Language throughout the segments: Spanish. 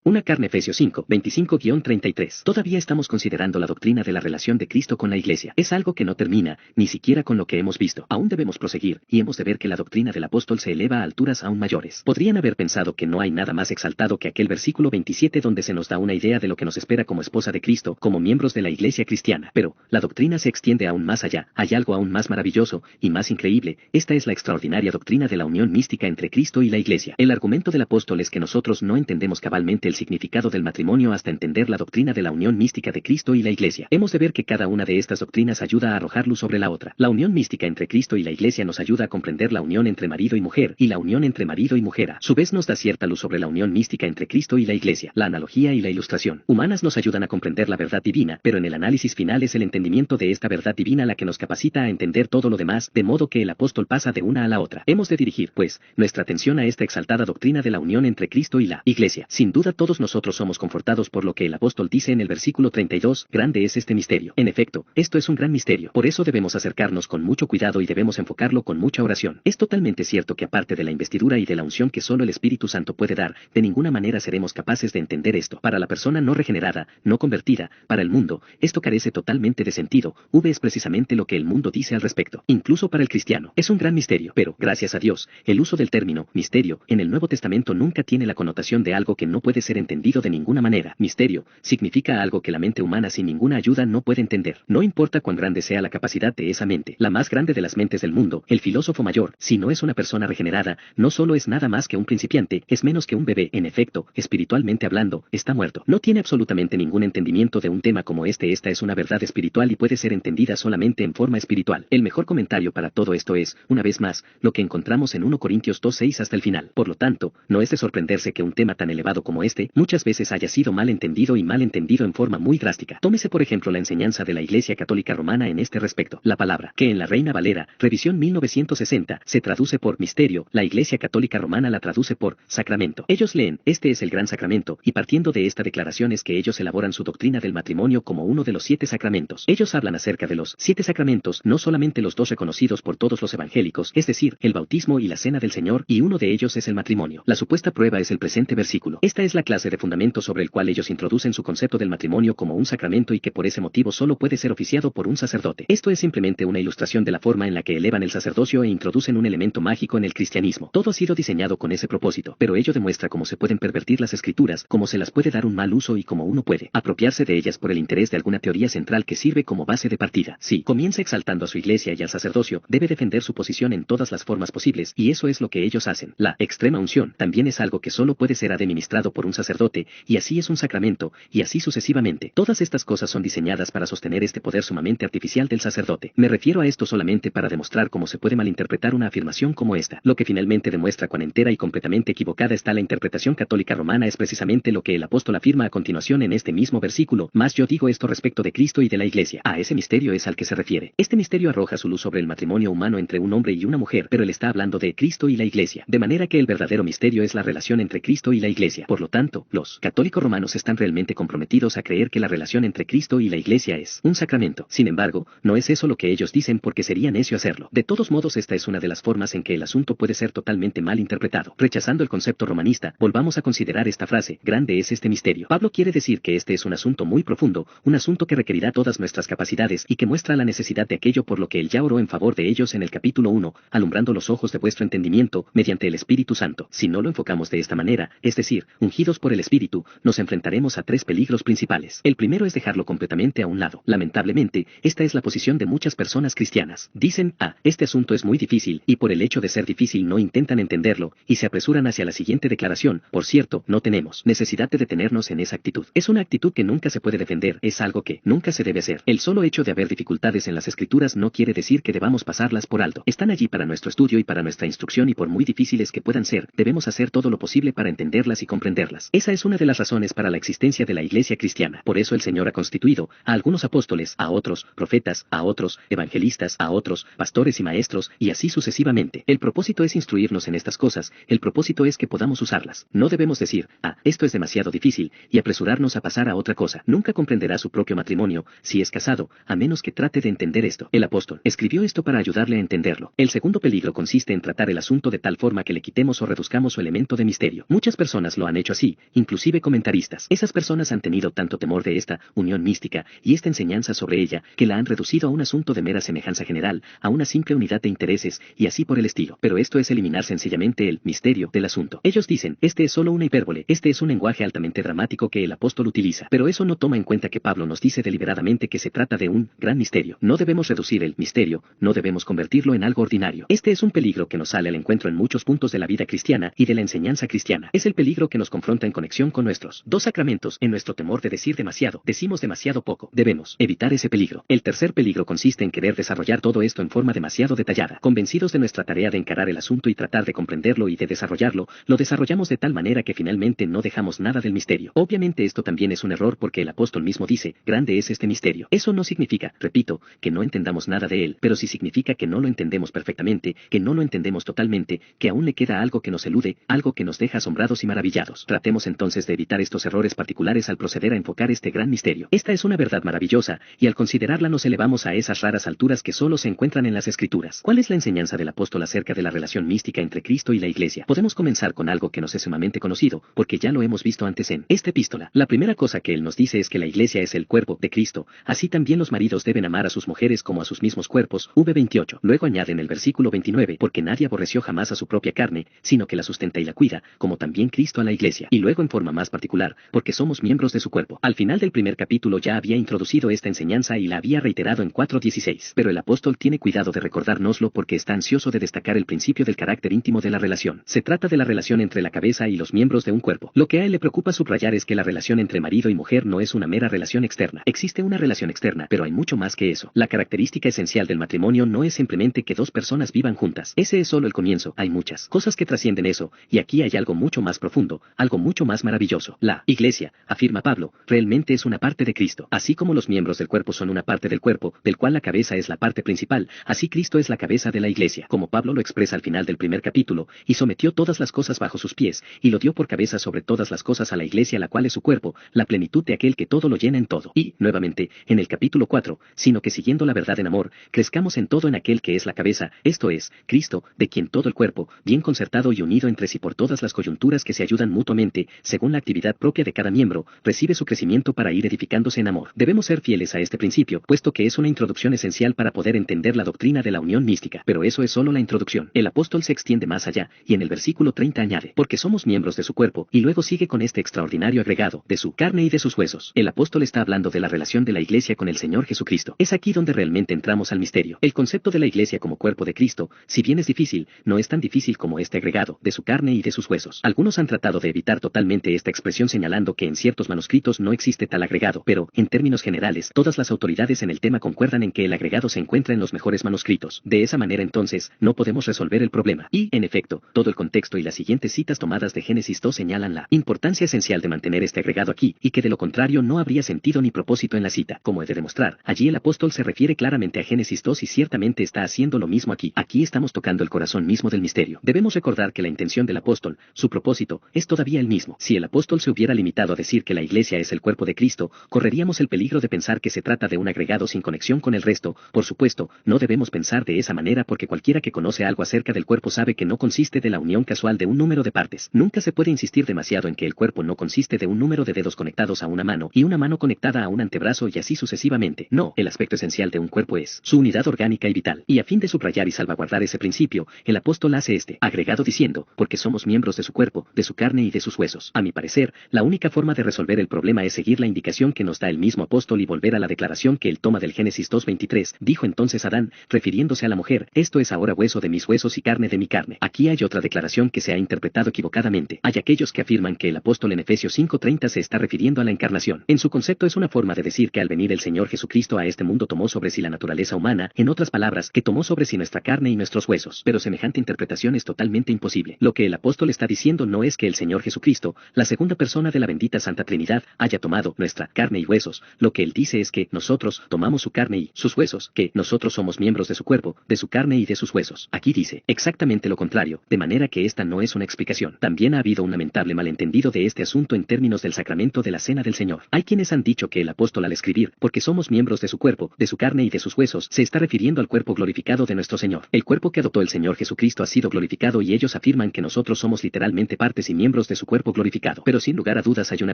Una carne Efesios 5, 25-33. Todavía estamos considerando la doctrina de la relación de Cristo con la Iglesia. Es algo que no termina, ni siquiera con lo que hemos visto. Aún debemos proseguir, y hemos de ver que la doctrina del apóstol se eleva a alturas aún mayores. Podrían haber pensado que no hay nada más exaltado que aquel versículo 27 donde se nos da una idea de lo que nos espera como esposa de Cristo, como miembros de la Iglesia cristiana. Pero, la doctrina se extiende aún más allá. Hay algo aún más maravilloso, y más increíble. Esta es la extraordinaria doctrina de la unión mística entre Cristo y la Iglesia. El argumento del apóstol es que nosotros no entendemos cabalmente el significado del matrimonio hasta entender la doctrina de la unión mística de Cristo y la Iglesia. Hemos de ver que cada una de estas doctrinas ayuda a arrojar luz sobre la otra. La unión mística entre Cristo y la Iglesia nos ayuda a comprender la unión entre marido y mujer, y la unión entre marido y mujer a su vez nos da cierta luz sobre la unión mística entre Cristo y la Iglesia. La analogía y la ilustración humanas nos ayudan a comprender la verdad divina, pero en el análisis final es el entendimiento de esta verdad divina la que nos capacita a entender todo lo demás, de modo que el apóstol pasa de una a la otra. Hemos de dirigir, pues, nuestra atención a esta exaltada doctrina de la unión entre Cristo y la Iglesia. Sin duda todos nosotros somos confortados por lo que el apóstol dice en el versículo 32, grande es este misterio. En efecto, esto es un gran misterio, por eso debemos acercarnos con mucho cuidado y debemos enfocarlo con mucha oración. Es totalmente cierto que aparte de la investidura y de la unción que solo el Espíritu Santo puede dar, de ninguna manera seremos capaces de entender esto. Para la persona no regenerada, no convertida, para el mundo, esto carece totalmente de sentido. Es precisamente lo que el mundo dice al respecto. Incluso para el cristiano, es un gran misterio, pero, gracias a Dios, el uso del término misterio en el Nuevo Testamento nunca tiene la connotación de algo que no puede ser entendido de ninguna manera. Misterio significa algo que la mente humana sin ninguna ayuda no puede entender. No importa cuán grande sea la capacidad de esa mente, la más grande de las mentes del mundo, el filósofo mayor, si no es una persona regenerada, no solo es nada más que un principiante, es menos que un bebé. En efecto, espiritualmente hablando, está muerto. No tiene absolutamente ningún entendimiento de un tema como este. Esta es una verdad espiritual y puede ser entendida solamente en forma espiritual. El mejor comentario para todo esto es, una vez más, lo que encontramos en 1 Corintios 2:6 hasta el final. Por lo tanto, no es de sorprenderse que un tema tan elevado como este, muchas veces haya sido mal entendido y mal entendido en forma muy drástica. Tómese por ejemplo la enseñanza de la Iglesia Católica Romana en este respecto. La palabra, que en la Reina Valera, revisión 1960, se traduce por misterio, la Iglesia Católica Romana la traduce por sacramento. Ellos leen, este es el gran sacramento, y partiendo de esta declaración es que ellos elaboran su doctrina del matrimonio como uno de los 7 sacramentos. Ellos hablan acerca de los 7 sacramentos, no solamente los 2 reconocidos por todos los evangélicos, es decir, el bautismo y la cena del Señor, y uno de ellos es el matrimonio. La supuesta prueba es el presente versículo. Esta es la clase de fundamento sobre el cual ellos introducen su concepto del matrimonio como un sacramento y que por ese motivo solo puede ser oficiado por un sacerdote. Esto es simplemente una ilustración de la forma en la que elevan el sacerdocio e introducen un elemento mágico en el cristianismo. Todo ha sido diseñado con ese propósito, pero ello demuestra cómo se pueden pervertir las escrituras, cómo se las puede dar un mal uso y cómo uno puede apropiarse de ellas por el interés de alguna teoría central que sirve como base de partida. Si comienza exaltando a su iglesia y al sacerdocio, debe defender su posición en todas las formas posibles, y eso es lo que ellos hacen. La extrema unción también es algo que solo puede ser administrado por un sacerdote, y así es un sacramento, y así sucesivamente. Todas estas cosas son diseñadas para sostener este poder sumamente artificial del sacerdote. Me refiero a esto solamente para demostrar cómo se puede malinterpretar una afirmación como esta. Lo que finalmente demuestra cuán entera y completamente equivocada está la interpretación católica romana es precisamente lo que el apóstol afirma a continuación en este mismo versículo. Mas yo digo esto respecto de Cristo y de la Iglesia. A ese misterio es al que se refiere. Este misterio arroja su luz sobre el matrimonio humano entre un hombre y una mujer, pero él está hablando de Cristo y la Iglesia. De manera que el verdadero misterio es la relación entre Cristo y la Iglesia. Por lo tanto, los católicos romanos están realmente comprometidos a creer que la relación entre Cristo y la Iglesia es un sacramento. Sin embargo, no es eso lo que ellos dicen porque sería necio hacerlo. De todos modos, esta es una de las formas en que el asunto puede ser totalmente mal interpretado. Rechazando el concepto romanista, volvamos a considerar esta frase, grande es este misterio. Pablo quiere decir que este es un asunto muy profundo, un asunto que requerirá todas nuestras capacidades y que muestra la necesidad de aquello por lo que él ya oró en favor de ellos en el capítulo 1, alumbrando los ojos de vuestro entendimiento mediante el Espíritu Santo. Si no lo enfocamos de esta manera, es decir, ungidos por el Espíritu, nos enfrentaremos a 3 peligros principales. El primero es dejarlo completamente a un lado. Lamentablemente, esta es la posición de muchas personas cristianas. Dicen, este asunto es muy difícil, y por el hecho de ser difícil no intentan entenderlo, y se apresuran hacia la siguiente declaración, por cierto, no tenemos necesidad de detenernos en esa actitud. Es una actitud que nunca se puede defender, es algo que nunca se debe hacer. El solo hecho de haber dificultades en las escrituras no quiere decir que debamos pasarlas por alto. Están allí para nuestro estudio y para nuestra instrucción y por muy difíciles que puedan ser, debemos hacer todo lo posible para entenderlas y comprenderlas. Esa es una de las razones para la existencia de la Iglesia cristiana. Por eso el Señor ha constituido a algunos apóstoles, a otros profetas, a otros evangelistas, a otros pastores y maestros, y así sucesivamente. El propósito es instruirnos en estas cosas, el propósito es que podamos usarlas. No debemos decir, esto es demasiado difícil, y apresurarnos a pasar a otra cosa. Nunca comprenderá su propio matrimonio, si es casado, a menos que trate de entender esto. El apóstol escribió esto para ayudarle a entenderlo. El segundo peligro consiste en tratar el asunto de tal forma que le quitemos o reduzcamos su elemento de misterio. Muchas personas lo han hecho así, sí, inclusive comentaristas. Esas personas han tenido tanto temor de esta unión mística y esta enseñanza sobre ella, que la han reducido a un asunto de mera semejanza general, a una simple unidad de intereses, y así por el estilo. Pero esto es eliminar sencillamente el misterio del asunto. Ellos dicen, este es solo una hipérbole, este es un lenguaje altamente dramático que el apóstol utiliza. Pero eso no toma en cuenta que Pablo nos dice deliberadamente que se trata de un gran misterio. No debemos reducir el misterio, no debemos convertirlo en algo ordinario. Este es un peligro que nos sale al encuentro en muchos puntos de la vida cristiana y de la enseñanza cristiana. Es el peligro que nos confronta en conexión con nuestros dos sacramentos. En nuestro temor de decir demasiado, decimos demasiado poco. Debemos evitar ese peligro. El tercer peligro consiste en querer desarrollar todo esto en forma demasiado detallada. Convencidos de nuestra tarea de encarar el asunto y tratar de comprenderlo y de desarrollarlo, lo desarrollamos de tal manera que finalmente no dejamos nada del misterio. Obviamente esto también es un error porque el apóstol mismo dice, grande es este misterio. Eso no significa, repito, que no entendamos nada de él, pero sí significa que no lo entendemos perfectamente, que no lo entendemos totalmente, que aún le queda algo que nos elude, algo que nos deja asombrados y maravillados. Tratemos entonces de evitar estos errores particulares al proceder a enfocar este gran misterio. Esta es una verdad maravillosa, y al considerarla nos elevamos a esas raras alturas que solo se encuentran en las Escrituras. ¿Cuál es la enseñanza del apóstol acerca de la relación mística entre Cristo y la Iglesia? Podemos comenzar con algo que nos es sumamente conocido, porque ya lo hemos visto antes en esta epístola. La primera cosa que él nos dice es que la Iglesia es el cuerpo de Cristo, así también los maridos deben amar a sus mujeres como a sus mismos cuerpos. V28. Luego añade en el versículo 29, porque nadie aborreció jamás a su propia carne, sino que la sustenta y la cuida, como también Cristo a la Iglesia. Y luego en forma más particular, porque somos miembros de su cuerpo. Al final del primer capítulo ya había introducido esta enseñanza y la había reiterado en 4:16. Pero el apóstol tiene cuidado de recordárnoslo porque está ansioso de destacar el principio del carácter íntimo de la relación. Se trata de la relación entre la cabeza y los miembros de un cuerpo. Lo que a él le preocupa subrayar es que la relación entre marido y mujer no es una mera relación externa. Existe una relación externa, pero hay mucho más que eso. La característica esencial del matrimonio no es simplemente que dos personas vivan juntas. Ese es solo el comienzo. Hay muchas cosas que trascienden eso, y aquí hay algo mucho más profundo, algo mucho más maravilloso. La Iglesia, afirma Pablo, realmente es una parte de Cristo. Así como los miembros del cuerpo son una parte del cuerpo, del cual la cabeza es la parte principal, así Cristo es la cabeza de la Iglesia. Como Pablo lo expresa al final del primer capítulo, y sometió todas las cosas bajo sus pies, y lo dio por cabeza sobre todas las cosas a la Iglesia, la cual es su cuerpo, la plenitud de aquel que todo lo llena en todo. Y, nuevamente, en el capítulo 4, sino que siguiendo la verdad en amor, crezcamos en todo en aquel que es la cabeza, esto es, Cristo, de quien todo el cuerpo, bien concertado y unido entre sí por todas las coyunturas que se ayudan mutuamente, según la actividad propia de cada miembro, recibe su crecimiento para ir edificándose en amor. Debemos ser fieles a este principio, puesto que es una introducción esencial para poder entender la doctrina de la unión mística. Pero eso es solo la introducción. El apóstol se extiende más allá, y en el versículo 30 añade, porque somos miembros de su cuerpo, y luego sigue con este extraordinario agregado, de su carne y de sus huesos. El apóstol está hablando de la relación de la Iglesia con el Señor Jesucristo. Es aquí donde realmente entramos al misterio. El concepto de la Iglesia como cuerpo de Cristo, si bien es difícil, no es tan difícil como este agregado, de su carne y de sus huesos. Algunos han tratado de evitar totalmente esta expresión señalando que en ciertos manuscritos no existe tal agregado, pero, en términos generales, todas las autoridades en el tema concuerdan en que el agregado se encuentra en los mejores manuscritos. De esa manera entonces, no podemos resolver el problema. Y, en efecto, todo el contexto y las siguientes citas tomadas de Génesis 2 señalan la importancia esencial de mantener este agregado aquí, y que de lo contrario no habría sentido ni propósito en la cita. Como he de demostrar, allí el apóstol se refiere claramente a Génesis 2 y ciertamente está haciendo lo mismo aquí. Aquí estamos tocando el corazón mismo del misterio. Debemos recordar que la intención del apóstol, su propósito, es todavía el mismo. Si el apóstol se hubiera limitado a decir que la Iglesia es el cuerpo de Cristo, correríamos el peligro de pensar que se trata de un agregado sin conexión con el resto. Por supuesto, no debemos pensar de esa manera porque cualquiera que conoce algo acerca del cuerpo sabe que no consiste de la unión casual de un número de partes. Nunca se puede insistir demasiado en que el cuerpo no consiste de un número de dedos conectados a una mano y una mano conectada a un antebrazo y así sucesivamente. No, el aspecto esencial de un cuerpo es su unidad orgánica y vital. Y a fin de subrayar y salvaguardar ese principio, el apóstol hace este agregado diciendo, porque somos miembros de su cuerpo, de su carne y de sus huesos. A mi parecer, la única forma de resolver el problema es seguir la indicación que nos da el mismo apóstol y volver a la declaración que él toma del Génesis 2:23, dijo entonces Adán, refiriéndose a la mujer, esto es ahora hueso de mis huesos y carne de mi carne. Aquí hay otra declaración que se ha interpretado equivocadamente. Hay aquellos que afirman que el apóstol en Efesios 5:30 se está refiriendo a la encarnación. En su concepto es una forma de decir que al venir el Señor Jesucristo a este mundo tomó sobre sí la naturaleza humana, en otras palabras, que tomó sobre sí nuestra carne y nuestros huesos. Pero semejante interpretación es totalmente imposible. Lo que el apóstol está diciendo no es que el Señor Jesucristo, la segunda persona de la bendita Santa Trinidad, haya tomado nuestra carne y huesos. Lo que él dice es que nosotros tomamos su carne y sus huesos, que nosotros somos miembros de su cuerpo, de su carne y de sus huesos. Aquí dice exactamente lo contrario, de manera que esta no es una explicación. También ha habido un lamentable malentendido de este asunto en términos del sacramento de la Cena del Señor. Hay quienes han dicho que el apóstol al escribir, porque somos miembros de su cuerpo, de su carne y de sus huesos, se está refiriendo al cuerpo glorificado de nuestro Señor. El cuerpo que adoptó el Señor Jesucristo ha sido glorificado y ellos afirman que nosotros somos literalmente partes y miembros de su cuerpo cuerpo glorificado. Pero sin lugar a dudas hay una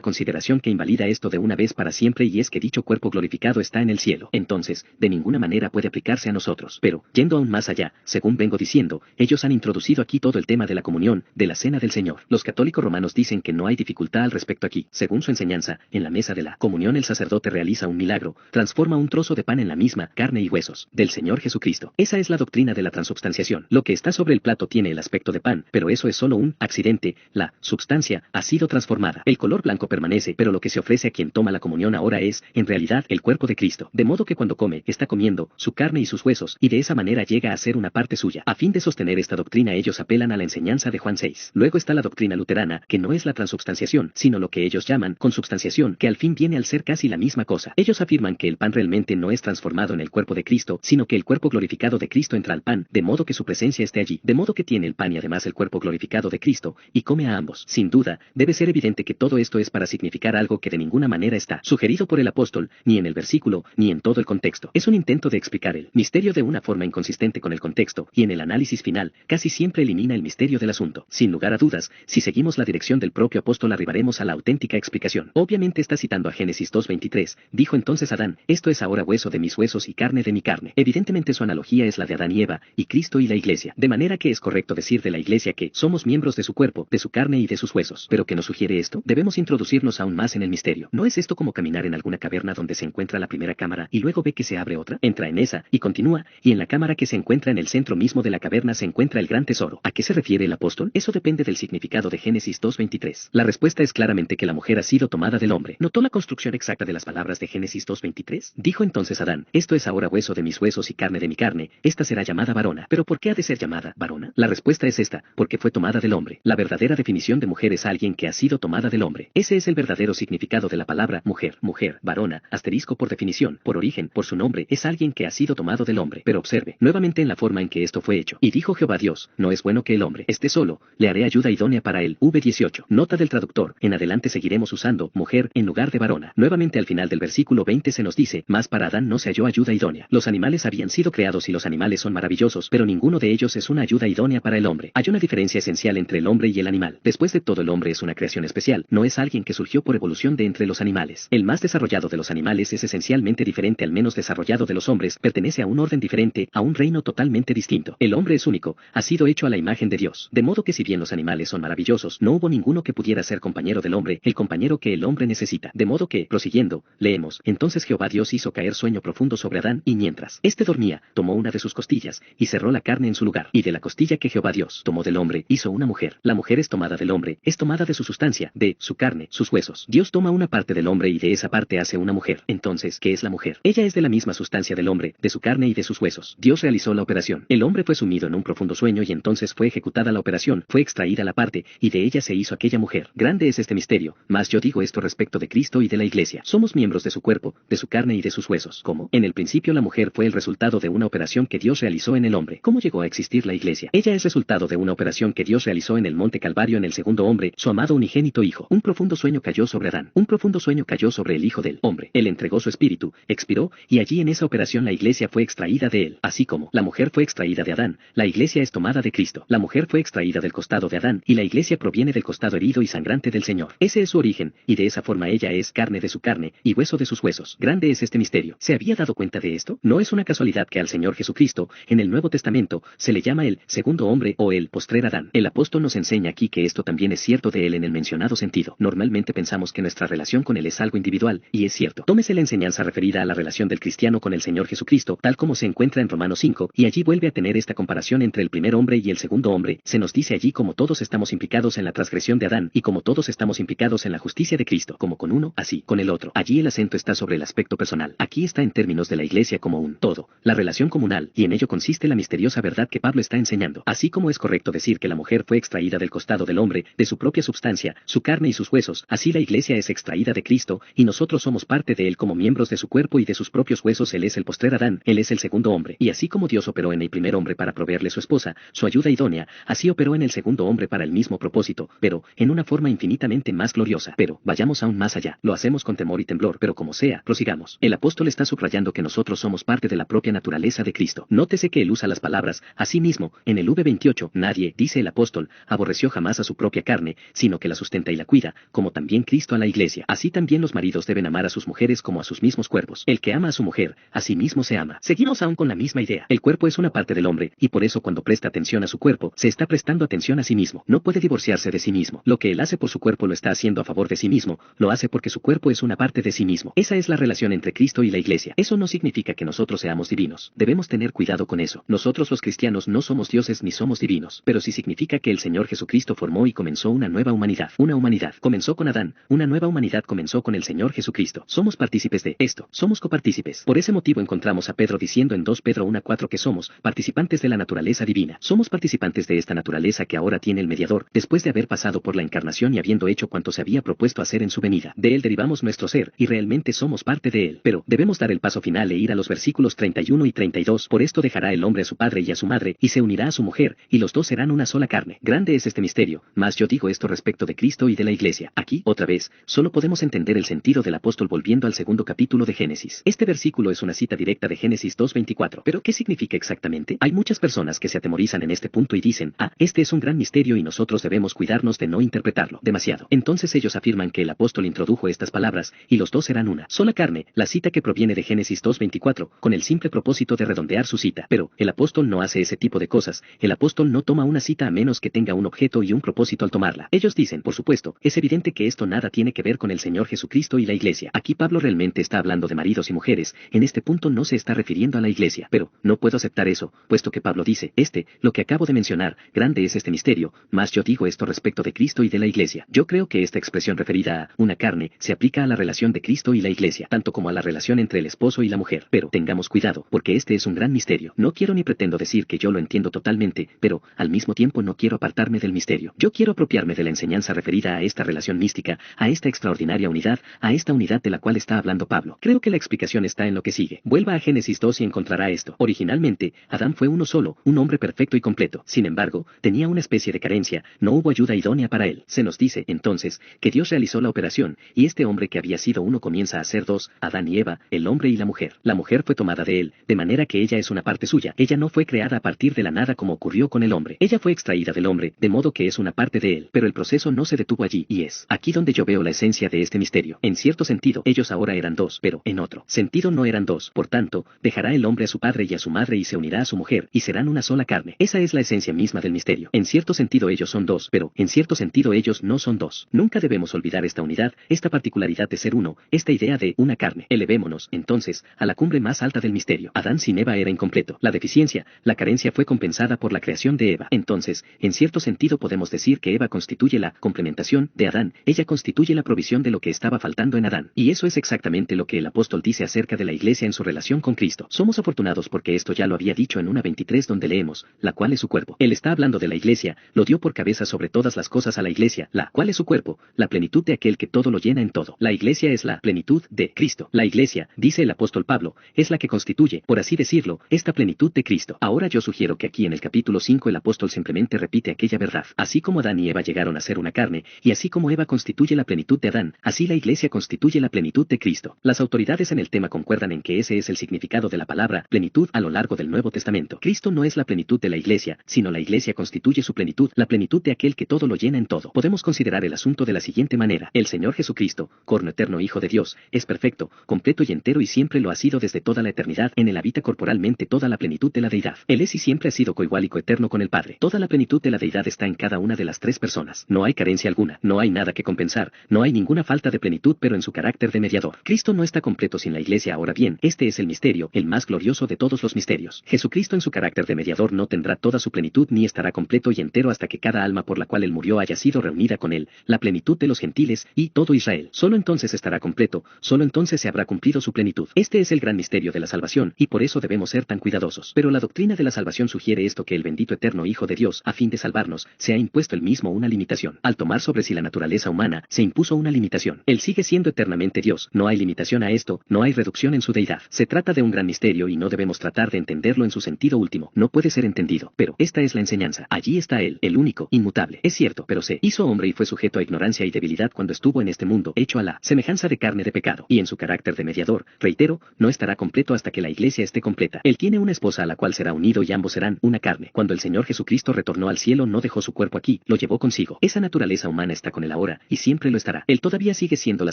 consideración que invalida esto de una vez para siempre, y es que dicho cuerpo glorificado está en el cielo. Entonces, de ninguna manera puede aplicarse a nosotros. Pero, yendo aún más allá, según vengo diciendo, ellos han introducido aquí todo el tema de la comunión, de la cena del Señor. Los católicos romanos dicen que no hay dificultad al respecto aquí. Según su enseñanza, en la mesa de la comunión el sacerdote realiza un milagro, transforma un trozo de pan en la misma carne y huesos del Señor Jesucristo. Esa es la doctrina de la transubstanciación. Lo que está sobre el plato tiene el aspecto de pan, pero eso es solo un accidente. La substancia ha sido transformada. El color blanco permanece, pero lo que se ofrece a quien toma la comunión ahora es, en realidad, el cuerpo de Cristo. De modo que cuando come, está comiendo su carne y sus huesos, y de esa manera llega a ser una parte suya. A fin de sostener esta doctrina ellos apelan a la enseñanza de Juan 6. Luego está la doctrina luterana, que no es la transubstanciación, sino lo que ellos llaman consubstanciación, que al fin viene al ser casi la misma cosa. Ellos afirman que el pan realmente no es transformado en el cuerpo de Cristo, sino que el cuerpo glorificado de Cristo entra al pan, de modo que su presencia esté allí, de modo que tiene el pan y además el cuerpo glorificado de Cristo, y come a ambos. Sin duda, debe ser evidente que todo esto es para significar algo que de ninguna manera está sugerido por el apóstol, ni en el versículo, ni en todo el contexto. Es un intento de explicar el misterio de una forma inconsistente con el contexto, y en el análisis final, casi siempre elimina el misterio del asunto. Sin lugar a dudas, si seguimos la dirección del propio apóstol arribaremos a la auténtica explicación. Obviamente está citando a Génesis 2:23, dijo entonces Adán, esto es ahora hueso de mis huesos y carne de mi carne. Evidentemente su analogía es la de Adán y Eva, y Cristo y la Iglesia, de manera que es correcto decir de la Iglesia que somos miembros de su cuerpo, de su carne y de sus huesos. Pero ¿qué nos sugiere esto? Debemos introducirnos aún más en el misterio. ¿No es esto como caminar en alguna caverna donde se encuentra la primera cámara y luego ve que se abre otra? Entra en esa, y continúa, y en la cámara que se encuentra en el centro mismo de la caverna se encuentra el gran tesoro. ¿A qué se refiere el apóstol? Eso depende del significado de Génesis 2:23. La respuesta es claramente que la mujer ha sido tomada del hombre. ¿Notó la construcción exacta de las palabras de Génesis 2:23? Dijo entonces Adán, esto es ahora hueso de mis huesos y carne de mi carne, esta será llamada varona. ¿Pero por qué ha de ser llamada varona? La respuesta es esta, porque fue tomada del hombre. La verdadera definición de mujer es alguien que ha sido tomada del hombre. Ese es el verdadero significado de la palabra mujer. Mujer, varona, asterisco por definición, por origen, por su nombre, es alguien que ha sido tomado del hombre. Pero observe, nuevamente en la forma en que esto fue hecho. Y dijo Jehová Dios, no es bueno que el hombre esté solo, le haré ayuda idónea para él. V18. Nota del traductor, en adelante seguiremos usando mujer en lugar de varona. Nuevamente al final del versículo 20 se nos dice, mas para Adán no se halló ayuda idónea. Los animales habían sido creados y los animales son maravillosos, pero ninguno de ellos es una ayuda idónea para el hombre. Hay una diferencia esencial entre el hombre y el animal. Después de todo, el hombre es una creación especial, no es alguien que surgió por evolución de entre los animales. El más desarrollado de los animales es esencialmente diferente al menos desarrollado de los hombres, pertenece a un orden diferente, a un reino totalmente distinto. El hombre es único, ha sido hecho a la imagen de Dios. De modo que si bien los animales son maravillosos, no hubo ninguno que pudiera ser compañero del hombre, el compañero que el hombre necesita. De modo que, prosiguiendo, leemos, entonces Jehová Dios hizo caer sueño profundo sobre Adán, y mientras éste dormía, tomó una de sus costillas, y cerró la carne en su lugar. Y de la costilla que Jehová Dios tomó del hombre, hizo una mujer. La mujer es tomada del hombre, es tomada de su sustancia, de su carne, sus huesos. Dios toma una parte del hombre y de esa parte hace una mujer. Entonces, ¿qué es la mujer? Ella es de la misma sustancia del hombre, de su carne y de sus huesos. Dios realizó la operación. El hombre fue sumido en un profundo sueño y entonces fue ejecutada la operación, fue extraída la parte, y de ella se hizo aquella mujer. Grande es este misterio, mas yo digo esto respecto de Cristo y de la Iglesia. Somos miembros de su cuerpo, de su carne y de sus huesos. ¿Cómo? En el principio la mujer fue el resultado de una operación que Dios realizó en el hombre. ¿Cómo llegó a existir la Iglesia? Ella es resultado de una operación que Dios realizó en el monte Calvario en el segundo hombre, su amado unigénito Hijo. Un profundo sueño cayó sobre Adán. Un profundo sueño cayó sobre el Hijo del hombre. Él entregó su espíritu, expiró, y allí en esa operación la Iglesia fue extraída de él. Así como la mujer fue extraída de Adán, la Iglesia es tomada de Cristo. La mujer fue extraída del costado de Adán, y la Iglesia proviene del costado herido y sangrante del Señor. Ese es su origen, y de esa forma ella es carne de su carne, y hueso de sus huesos. Grande es este misterio. ¿Se había dado cuenta de esto? No es una casualidad que al Señor Jesucristo, en el Nuevo Testamento, se le llama el segundo hombre o el postrer Adán. El apóstol nos enseña aquí que esto también es cierto de él en el mencionado sentido. Normalmente pensamos que nuestra relación con él es algo individual, y es cierto. Tómese la enseñanza referida a la relación del cristiano con el Señor Jesucristo, tal como se encuentra en Romanos 5, y allí vuelve a tener esta comparación entre el primer hombre y el segundo hombre. Se nos dice allí como todos estamos implicados en la transgresión de Adán, y como todos estamos implicados en la justicia de Cristo, como con uno, así con el otro. Allí el acento está sobre el aspecto personal. Aquí está en términos de la Iglesia como un todo, la relación comunal, y en ello consiste la misteriosa verdad que Pablo está enseñando. Así como es correcto decir que la mujer fue extraída del costado del hombre, de su propia substancia, su carne y sus huesos, así la Iglesia es extraída de Cristo, y nosotros somos parte de él como miembros de su cuerpo y de sus propios huesos. Él es el postrer Adán, él es el segundo hombre. Y así como Dios operó en el primer hombre para proveerle su esposa, su ayuda idónea, así operó en el segundo hombre para el mismo propósito, pero en una forma infinitamente más gloriosa. Pero vayamos aún más allá. Lo hacemos con temor y temblor, pero como sea, prosigamos. El apóstol está subrayando que nosotros somos parte de la propia naturaleza de Cristo. Nótese que él usa las palabras, asimismo, en el V28, nadie, dice el apóstol, aborreció jamás a su propia carne, sino que la sustenta y la cuida, como también Cristo a la iglesia. Así también los maridos deben amar a sus mujeres como a sus mismos cuerpos. El que ama a su mujer, a sí mismo se ama. Seguimos aún con la misma idea. El cuerpo es una parte del hombre, y por eso cuando presta atención a su cuerpo, se está prestando atención a sí mismo. No puede divorciarse de sí mismo. Lo que él hace por su cuerpo lo está haciendo a favor de sí mismo, lo hace porque su cuerpo es una parte de sí mismo. Esa es la relación entre Cristo y la iglesia. Eso no significa que nosotros seamos divinos. Debemos tener cuidado con eso. Nosotros los cristianos no somos dioses ni somos divinos, pero sí significa que el Señor Jesucristo formó y comenzó una nueva humanidad. Una humanidad comenzó con Adán, una nueva humanidad comenzó con el Señor Jesucristo. Somos partícipes de esto, somos copartícipes. Por ese motivo encontramos a Pedro diciendo en 2 Pedro 1:4 que somos participantes de la naturaleza divina. Somos participantes de esta naturaleza que ahora tiene el mediador, después de haber pasado por la encarnación y habiendo hecho cuanto se había propuesto hacer en su venida. De él derivamos nuestro ser, y realmente somos parte de él. Pero debemos dar el paso final e ir a los versículos 31 y 32. Por esto dejará el hombre a su padre y a su madre, y se unirá a su mujer, y los dos serán una sola carne. Grande es este misterio, mas yo digo esto respecto de Cristo y de la iglesia. Aquí, otra vez, solo podemos entender el sentido del apóstol volviendo al segundo capítulo de Génesis. Este versículo es una cita directa de Génesis 2:24. ¿Pero qué significa exactamente? Hay muchas personas que se atemorizan en este punto y dicen, este es un gran misterio y nosotros debemos cuidarnos de no interpretarlo demasiado. Entonces ellos afirman que el apóstol introdujo estas palabras, y los dos serán una sola carne, la cita que proviene de Génesis 2:24, con el simple propósito de redondear su cita. Pero, el apóstol no hace ese tipo de cosas, el apóstol no toma una cita a menos que tenga un objeto y un propósito al tomarla. Ellos dicen, por supuesto, es evidente que esto nada tiene que ver con el Señor Jesucristo y la iglesia. Aquí Pablo realmente está hablando de maridos y mujeres, en este punto no se está refiriendo a la iglesia. Pero, no puedo aceptar eso, puesto que Pablo dice, lo que acabo de mencionar, grande es este misterio, mas yo digo esto respecto de Cristo y de la iglesia. Yo creo que esta expresión referida a una carne se aplica a la relación de Cristo y la iglesia, tanto como a la relación entre el esposo y la mujer. Pero tengamos cuidado, porque este es un gran misterio. No quiero ni pretendo decir que yo lo entiendo totalmente, pero al mismo tiempo no quiero apartarme del misterio. Yo quiero apropiarme de la enseñanza referida a esta relación mística, a esta extraordinaria unidad, a esta unidad de la cual está hablando Pablo. Creo que la explicación está en lo que sigue. Vuelva a Génesis 2 y encontrará esto. Originalmente, Adán fue uno solo, un hombre perfecto y completo. Sin embargo, tenía una especie de carencia, no hubo ayuda idónea para él. Se nos dice, entonces, que Dios realizó la operación, y este hombre que había sido uno comienza a ser dos, Adán y Eva, el hombre y la mujer. La mujer fue tomada de él, de manera que ella es una parte suya. Ella no fue creada a partir de la nada como ocurrió con el hombre. Ella fue extraída del hombre, de modo que es una parte de él. Pero el proceso no se detuvo allí, y es aquí donde yo veo la esencia de este misterio. En cierto sentido, ellos ahora eran dos, pero en otro sentido no eran dos. Por tanto, dejará el hombre a su padre y a su madre y se unirá a su mujer, y serán una sola carne. Esa es la esencia misma del misterio. En cierto sentido ellos son dos, pero en cierto sentido ellos no son dos. Nunca debemos olvidar esta unidad, esta particularidad de ser uno, esta idea de una carne. Elevémonos, entonces, a la cumbre más alta del misterio. Adán sin Eva era incompleto. La deficiencia, la carencia fue compensada por la creación de Eva. Entonces, en cierto sentido podemos decir que Eva constituye la complementación de Adán. Ella constituye la provisión de lo que estaba faltando en Adán. Y eso es exactamente lo que el apóstol dice acerca de la iglesia en su relación con Cristo. Somos afortunados porque esto ya lo había dicho en 1:23 donde leemos, la cual es su cuerpo. Él está hablando de la iglesia, lo dio por cabeza sobre todas las cosas a la iglesia, la cual es su cuerpo, la plenitud de aquel que todo lo llena en todo. La iglesia es la plenitud de Cristo. La iglesia, dice el apóstol Pablo, es la que constituye, por así decirlo, esta plenitud de Cristo. Ahora yo sugiero que aquí en el capítulo 5 el apóstol simplemente repite aquella verdad. Así como Adán y Eva llegaron a ser una carne, y así como Eva constituye la plenitud de Adán, así la iglesia constituye la plenitud de Cristo. Las autoridades en el tema concuerdan en que ese es el significado de la palabra plenitud a lo largo del Nuevo Testamento. Cristo no es la plenitud de la iglesia, sino la iglesia constituye su plenitud, la plenitud de aquel que todo lo llena en todo. Podemos considerar el asunto de la siguiente manera. El Señor Jesucristo, corno eterno Hijo de Dios, es perfecto, completo y entero y siempre lo ha sido desde toda la eternidad. En él habita corporalmente toda la plenitud de la deidad. Él es y siempre ha sido coigual y coeterno con el Padre. Toda la plenitud de la deidad está en cada una de las tres personas. No hay carencia alguna, no hay nada que compensar, no hay ninguna falta de plenitud pero en su carácter de mediador. Cristo no está completo sin la iglesia. Ahora bien, este es el misterio, el más glorioso de todos los misterios. Jesucristo en su carácter de mediador no tendrá toda su plenitud ni estará completo y entero hasta que cada alma por la cual él murió haya sido reunida con él, la plenitud de los gentiles y todo Israel. Solo entonces estará completo, solo entonces se habrá cumplido su plenitud. Este es el gran misterio de la salvación y por eso debemos ser tan cuidadosos. Pero la doctrina de la salvación sugiere esto, que el bendito eterno Hijo de Dios, a fin de salvarnos, se ha impuesto él mismo una limitación. Al tomar sobre sí la naturaleza humana, se impuso una limitación. Él sigue siendo eternamente Dios. No hay limitación a esto, no hay reducción en su deidad. Se trata de un gran misterio y no debemos tratar de entenderlo en su sentido último. No puede ser entendido, pero esta es la enseñanza. Allí está él, el único, inmutable. Es cierto, pero se hizo hombre y fue sujeto a ignorancia y debilidad cuando estuvo en este mundo, hecho a la semejanza de carne de pecado. Y en su carácter de mediador, reitero, no estará completo hasta que la iglesia esté completa. Él tiene una esposa a la cual será unido y ambos serán una carne. Cuando el Señor Jesucristo retornó al cielo no dejó su cuerpo aquí, lo llevó consigo. consigo. Esa naturaleza humana está con él ahora, y siempre lo estará. Él todavía sigue siendo la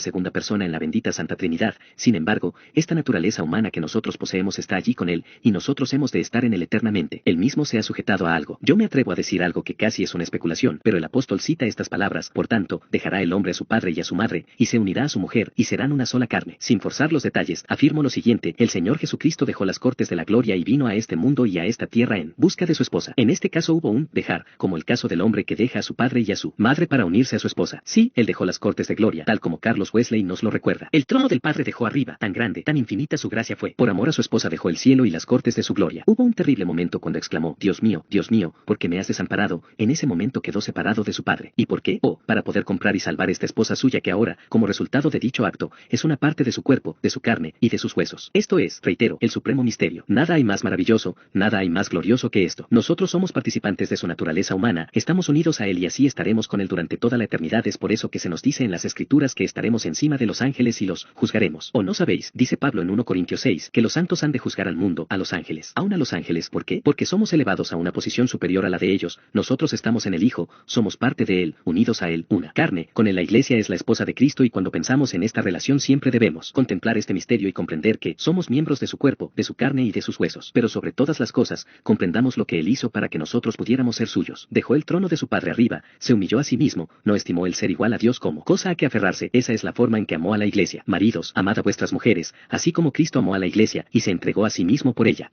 segunda persona en la bendita Santa Trinidad. Sin embargo, esta naturaleza humana que nosotros poseemos está allí con él, y nosotros hemos de estar en él eternamente. Él mismo se ha sujetado a algo. Yo me atrevo a decir algo que casi es una especulación, pero el apóstol cita estas palabras: por tanto, dejará el hombre a su padre y a su madre, y se unirá a su mujer, y serán una sola carne. Sin forzar los detalles, afirmo lo siguiente: el Señor Jesucristo dejó las cortes de la gloria y vino a este mundo y a esta tierra en busca de su esposa. En este caso hubo un dejar, como el caso del hombre que deja a su padre y a su madre para unirse a su esposa. Sí, él dejó las cortes de gloria, tal como Carlos Wesley nos lo recuerda. El trono del Padre dejó arriba, tan grande, tan infinita su gracia fue. Por amor a su esposa dejó el cielo y las cortes de su gloria. Hubo un terrible momento cuando exclamó: Dios mío, ¿por qué me has desamparado? En ese momento quedó separado de su padre. ¿Y por qué? Oh, para poder comprar y salvar esta esposa suya que ahora, como resultado de dicho acto, es una parte de su cuerpo, de su carne y de sus huesos. Esto es, reitero, el supremo misterio. Nada hay más maravilloso, nada hay más glorioso que esto. Nosotros somos participantes de su naturaleza humana, estamos unidos a él y así estaremos con él durante toda la eternidad. Es por eso que se nos dice en las Escrituras que estaremos encima de los ángeles y los juzgaremos. ¿O no sabéis? Dice Pablo en 1 Corintios 6, que los santos han de juzgar al mundo, a los ángeles. Aún a los ángeles, ¿por qué? Porque somos elevados a una posición superior a la de ellos. Nosotros estamos en el Hijo, somos parte de él, unidos a él, una carne. Con él la Iglesia es la esposa de Cristo, y cuando pensamos en esta relación siempre debemos contemplar este misterio y comprender que somos miembros de su cuerpo, de su carne y de sus huesos. Pero sobre todas las cosas, comprendamos lo que él hizo para que nosotros pudiéramos ser suyos. Dejó el trono de su Padre arriba, se humilló a sí mismo, no estimó el ser igual a Dios como cosa a que aferrarse. Esa es la forma en que amó a la Iglesia. Maridos, amad a vuestras mujeres, así como Cristo amó a la Iglesia y se entregó a sí mismo por ella.